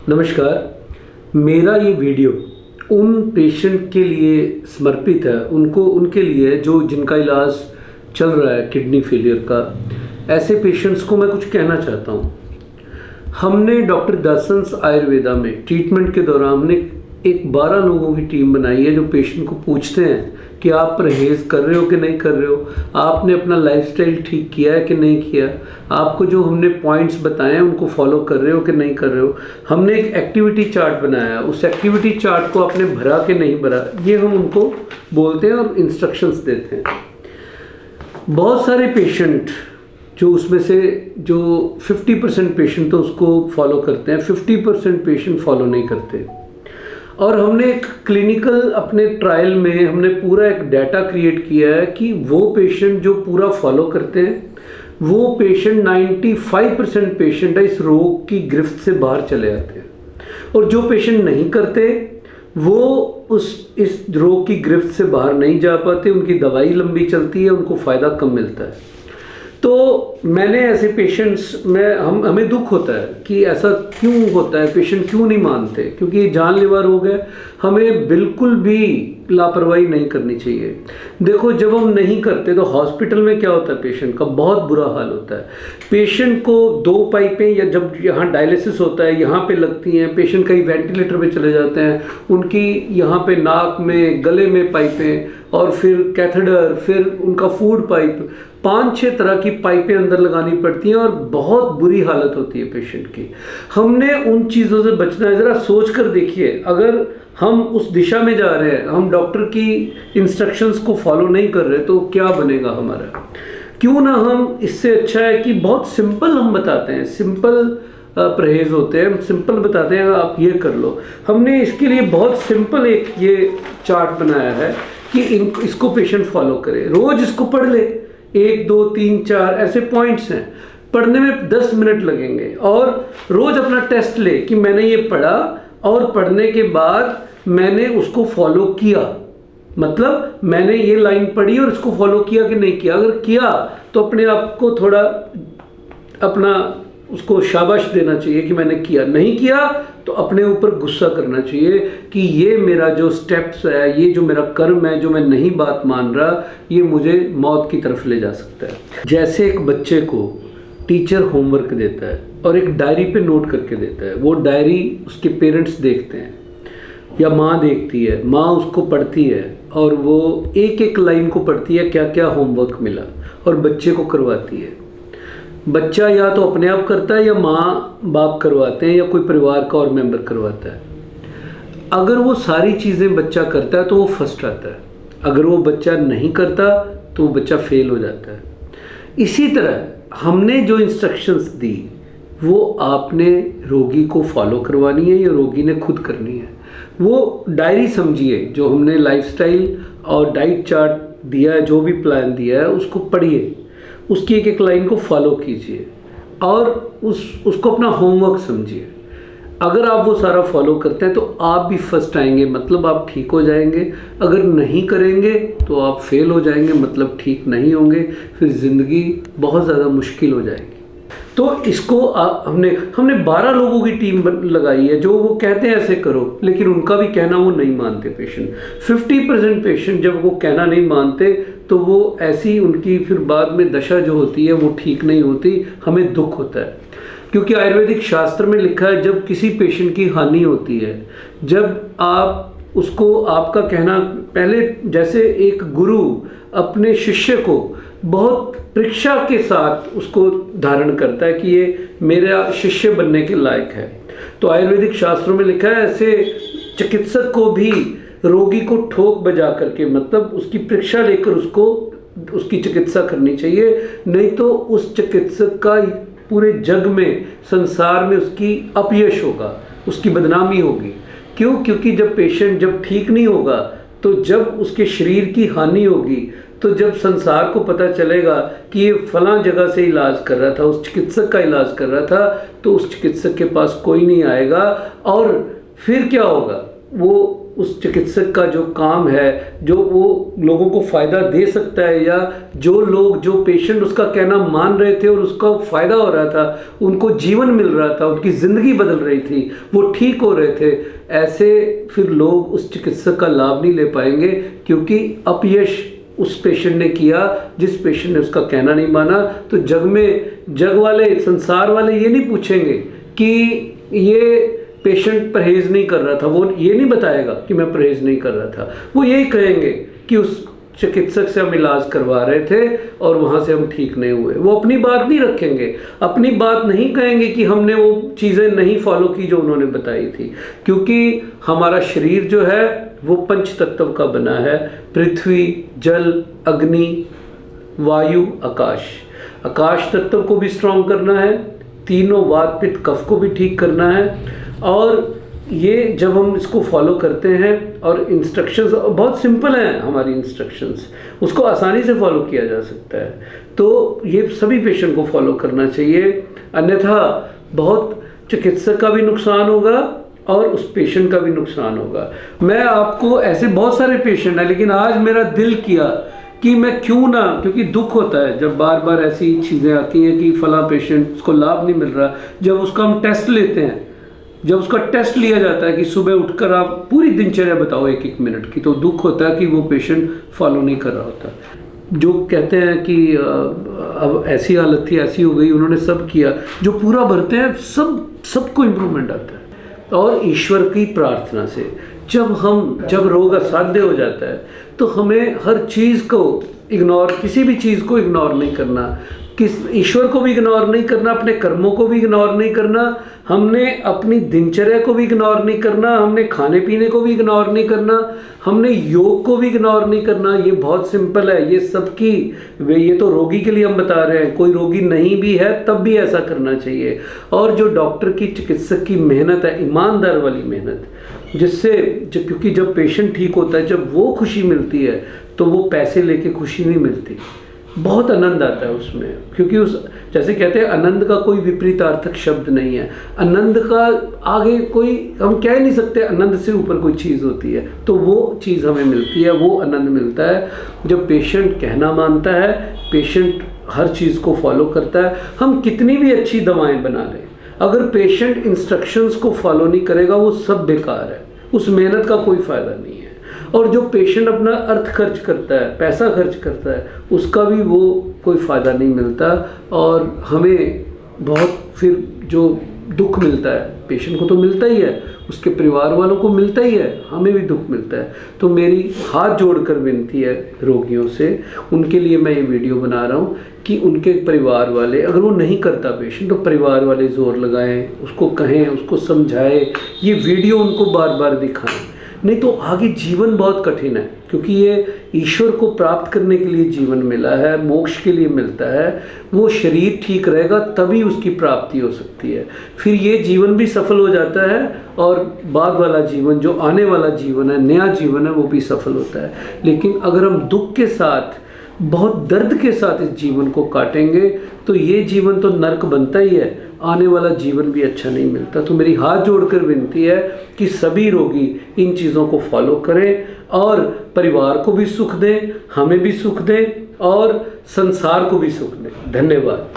नमस्कार। मेरा ये वीडियो उन पेशेंट के लिए समर्पित है, उनके लिए जो जिनका इलाज चल रहा है किडनी फेलियर का। ऐसे पेशेंट्स को मैं कुछ कहना चाहता हूँ। हमने डॉक्टर दर्शंस आयुर्वेदा में ट्रीटमेंट के दौरान हमने एक 12 लोगों की टीम बनाई है जो पेशेंट को पूछते हैं कि आप परहेज़ कर रहे हो कि नहीं कर रहे हो, आपने अपना लाइफस्टाइल ठीक किया है कि नहीं किया, आपको जो हमने पॉइंट्स बताए हैं उनको फॉलो कर रहे हो कि नहीं कर रहे हो। हमने एक एक्टिविटी चार्ट बनाया, उस एक्टिविटी चार्ट को आपने भरा कि नहीं भरा, ये हम उनको बोलते हैं और इंस्ट्रक्शंस देते हैं। बहुत सारे पेशेंट जो उसमें से जो 50% पेशेंट तो उसको फॉलो करते हैं, 50% पेशेंट फॉलो नहीं करते। और हमने एक क्लिनिकल अपने ट्रायल में हमने पूरा एक डाटा क्रिएट किया है कि वो पेशेंट जो पूरा फॉलो करते हैं वो पेशेंट 95% पेशेंट है इस रोग की गिरफ्त से बाहर चले आते हैं, और जो पेशेंट नहीं करते वो इस रोग की गिरफ्त से बाहर नहीं जा पाते, उनकी दवाई लंबी चलती है, उनको फ़ायदा कम मिलता है। तो मैंने ऐसे पेशेंट्स में हमें दुख होता है कि ऐसा क्यों होता है, पेशेंट क्यों नहीं मानते, क्योंकि ये जानलेवा रोग है। हमें बिल्कुल भी लापरवाही नहीं करनी चाहिए। देखो, जब हम नहीं करते तो हॉस्पिटल में क्या होता है, पेशेंट का बहुत बुरा हाल होता है। पेशेंट को 2 पाइपें या जब यहाँ डायलिसिस होता है यहाँ पे लगती हैं, पेशेंट कहीं वेंटिलेटर पे चले जाते हैं, उनकी यहाँ पे नाक में गले में पाइपें, और फिर कैथेटर, फिर उनका फूड पाइप, 5-6 तरह की पाइपें अंदर लगानी पड़ती हैं और बहुत बुरी हालत होती है पेशेंट की। हमने उन चीज़ों से बचना है। ज़रा सोच कर देखिए, अगर हम उस दिशा में जा रहे हैं, हम डॉक्टर की इंस्ट्रक्शंस को फॉलो नहीं कर रहे, तो क्या बनेगा हमारा। क्यों ना हम, इससे अच्छा है कि बहुत सिंपल हम बताते हैं, सिंपल परहेज़ होते हैं, हम सिंपल बताते हैं, आप ये कर लो। हमने इसके लिए बहुत सिंपल एक ये चार्ट बनाया है कि इसको पेशेंट फॉलो करे, रोज़ इसको पढ़ ले। 1, 2, 3, 4 ऐसे पॉइंट्स हैं, पढ़ने में 10 मिनट लगेंगे, और रोज़ अपना टेस्ट ले कि मैंने ये पढ़ा और पढ़ने के बाद मैंने उसको फॉलो किया, मतलब मैंने ये लाइन पढ़ी और इसको फॉलो किया कि नहीं किया। अगर किया तो अपने आप को थोड़ा अपना उसको शाबाश देना चाहिए कि मैंने किया। नहीं किया तो अपने ऊपर गुस्सा करना चाहिए कि ये मेरा जो स्टेप्स है, ये जो मेरा कर्म है, जो मैं नहीं बात मान रहा, ये मुझे मौत की तरफ ले जा सकता है। जैसे एक बच्चे को टीचर होमवर्क देता है और एक डायरी पे नोट करके देता है, वो डायरी उसके पेरेंट्स देखते हैं या माँ देखती है, माँ उसको पढ़ती है और वो एक एक लाइन को पढ़ती है, क्या क्या होमवर्क मिला, और बच्चे को करवाती है। बच्चा या तो अपने आप करता है या माँ बाप करवाते हैं या कोई परिवार का और मेंबर करवाता है। अगर वो सारी चीज़ें बच्चा करता है तो वो फर्स्ट आता है, अगर वो बच्चा नहीं करता तो वो बच्चा फेल हो जाता है। इसी तरह हमने जो इंस्ट्रक्शंस दी वो आपने रोगी को फॉलो करवानी है या रोगी ने खुद करनी है। वो डायरी समझिए, जो हमने लाइफस्टाइल और डाइट चार्ट दिया है, जो भी प्लान दिया है, उसको पढ़िए, उसकी एक एक लाइन को फॉलो कीजिए और उसको अपना होमवर्क समझिए। अगर आप वो सारा फॉलो करते हैं तो आप भी फर्स्ट आएंगे, मतलब आप ठीक हो जाएंगे। अगर नहीं करेंगे तो आप फेल हो जाएंगे, मतलब ठीक नहीं होंगे, फिर ज़िंदगी बहुत ज़्यादा मुश्किल हो जाएगी। तो इसको हमने 12 लोगों की टीम लगाई है जो वो कहते हैं ऐसे करो, लेकिन उनका भी कहना वो नहीं मानते पेशेंट। 50% पेशेंट जब वो कहना नहीं मानते तो वो ऐसी उनकी फिर बाद में दशा जो होती है वो ठीक नहीं होती। हमें दुख होता है, क्योंकि आयुर्वेदिक शास्त्र में लिखा है जब किसी पेशेंट की हानि होती है, जब आप उसको, आपका कहना पहले, जैसे एक गुरु अपने शिष्य को बहुत परीक्षा के साथ उसको धारण करता है कि ये मेरा शिष्य बनने के लायक है, तो आयुर्वेदिक शास्त्रों में लिखा है ऐसे चिकित्सक को भी रोगी को ठोक बजा करके, मतलब उसकी परीक्षा लेकर उसको उसकी चिकित्सा करनी चाहिए, नहीं तो उस चिकित्सक का पूरे जग में, संसार में उसकी अपयश होगा, उसकी बदनामी होगी। क्यों? क्योंकि जब पेशेंट जब ठीक नहीं होगा, तो जब उसके शरीर की हानि होगी, तो जब संसार को पता चलेगा कि ये फलां जगह से इलाज कर रहा था, उस चिकित्सक का इलाज कर रहा था, तो उस चिकित्सक के पास कोई नहीं आएगा, और फिर क्या होगा, वो उस चिकित्सक का जो काम है, जो वो लोगों को फ़ायदा दे सकता है, या जो पेशेंट उसका कहना मान रहे थे और उसका फ़ायदा हो रहा था, उनको जीवन मिल रहा था, उनकी ज़िंदगी बदल रही थी, वो ठीक हो रहे थे, ऐसे फिर लोग उस चिकित्सक का लाभ नहीं ले पाएंगे, क्योंकि अपयश उस पेशेंट ने किया जिस पेशेंट ने उसका कहना नहीं माना। तो जग वाले, संसार वाले ये नहीं पूछेंगे कि ये पेशेंट परहेज नहीं कर रहा था, वो ये नहीं बताएगा कि मैं परहेज नहीं कर रहा था, वो यही कहेंगे कि उस चिकित्सक से हम इलाज करवा रहे थे और वहाँ से हम ठीक नहीं हुए। वो अपनी बात नहीं रखेंगे, अपनी बात नहीं कहेंगे कि हमने वो चीज़ें नहीं फॉलो की जो उन्होंने बताई थी, क्योंकि हमारा शरीर जो है वो पंच तत्व का बना है, पृथ्वी, जल, अग्नि, वायु, आकाश। आकाश तत्व को भी स्ट्रॉन्ग करना है, तीनों वात पित्त कफ को भी ठीक करना है। और ये जब हम इसको फॉलो करते हैं, और इंस्ट्रक्शंस बहुत सिंपल हैं, हमारी इंस्ट्रक्शंस उसको आसानी से फॉलो किया जा सकता है, तो ये सभी पेशेंट को फॉलो करना चाहिए। अन्यथा बहुत चिकित्सक का भी नुकसान होगा और उस पेशेंट का भी नुकसान होगा। मैं आपको, ऐसे बहुत सारे पेशेंट हैं, लेकिन आज मेरा दिल किया कि मैं क्यों ना, क्योंकि दुख होता है जब बार बार ऐसी चीज़ें आती हैं कि फला पेशेंट उसको लाभ नहीं मिल रहा। जब उसका हम टेस्ट लेते हैं, जब उसका टेस्ट लिया जाता है कि सुबह उठकर आप पूरी दिनचर्या बताओ 1-1 मिनट की, तो दुख होता है कि वो पेशेंट फॉलो नहीं कर रहा होता। जो कहते हैं कि अब ऐसी हालत थी, ऐसी हो गई, उन्होंने सब किया, जो पूरा भरते हैं सबको इम्प्रूवमेंट आता है। और ईश्वर की प्रार्थना से जब रोग असाध्य हो जाता है, तो हमें हर चीज़ को किसी भी चीज़ को इग्नोर नहीं करना, ईश्वर को भी इग्नोर नहीं करना, अपने कर्मों को भी इग्नोर नहीं करना, हमने अपनी दिनचर्या को भी इग्नोर नहीं करना, हमने खाने पीने को भी इग्नोर नहीं करना, हमने योग को भी इग्नोर नहीं करना। ये बहुत सिंपल है, ये तो रोगी के लिए हम बता रहे हैं, कोई रोगी नहीं भी है तब भी ऐसा करना चाहिए। और जो डॉक्टर की, चिकित्सक की मेहनत है, ईमानदार वाली मेहनत, क्योंकि जब पेशेंट ठीक होता है, जब वो खुशी मिलती है, तो वो पैसे लेके खुशी नहीं मिलती, बहुत आनंद आता है उसमें। क्योंकि जैसे कहते हैं, आनंद का कोई विपरीतार्थक शब्द नहीं है, आनंद का आगे कोई हम कह नहीं सकते, आनंद से ऊपर कोई चीज़ होती है, तो वो चीज़ हमें मिलती है, वो आनंद मिलता है जब पेशेंट कहना मानता है, पेशेंट हर चीज़ को फॉलो करता है। हम कितनी भी अच्छी दवाएं बना लें, अगर पेशेंट इंस्ट्रक्शंस को फॉलो नहीं करेगा, वो सब बेकार है, उस मेहनत का कोई फ़ायदा नहीं है। और जो पेशेंट अपना अर्थ खर्च करता है, पैसा खर्च करता है, उसका भी वो कोई फ़ायदा नहीं मिलता, और हमें बहुत फिर जो दुख मिलता है, पेशेंट को तो मिलता ही है, उसके परिवार वालों को मिलता ही है, हमें भी दुख मिलता है। तो मेरी हाथ जोड़कर विनती है रोगियों से, उनके लिए मैं ये वीडियो बना रहा हूँ कि उनके परिवार वाले, अगर वो नहीं करता पेशेंट, तो परिवार वाले ज़ोर लगाएं, उसको कहें, उसको समझाएं, ये वीडियो उनको बार बार दिखाएं, नहीं तो आगे जीवन बहुत कठिन है। क्योंकि ये ईश्वर को प्राप्त करने के लिए जीवन मिला है, मोक्ष के लिए मिलता है, वो शरीर ठीक रहेगा तभी उसकी प्राप्ति हो सकती है, फिर ये जीवन भी सफल हो जाता है, और बाद वाला जीवन, जो आने वाला जीवन है, नया जीवन है, वो भी सफल होता है। लेकिन अगर हम दुख के साथ, बहुत दर्द के साथ इस जीवन को काटेंगे, तो ये जीवन तो नरक बनता ही है, आने वाला जीवन भी अच्छा नहीं मिलता। तो मेरी हाथ जोड़कर विनती है कि सभी रोगी इन चीज़ों को फॉलो करें, और परिवार को भी सुख दें, हमें भी सुख दें, और संसार को भी सुख दें। धन्यवाद।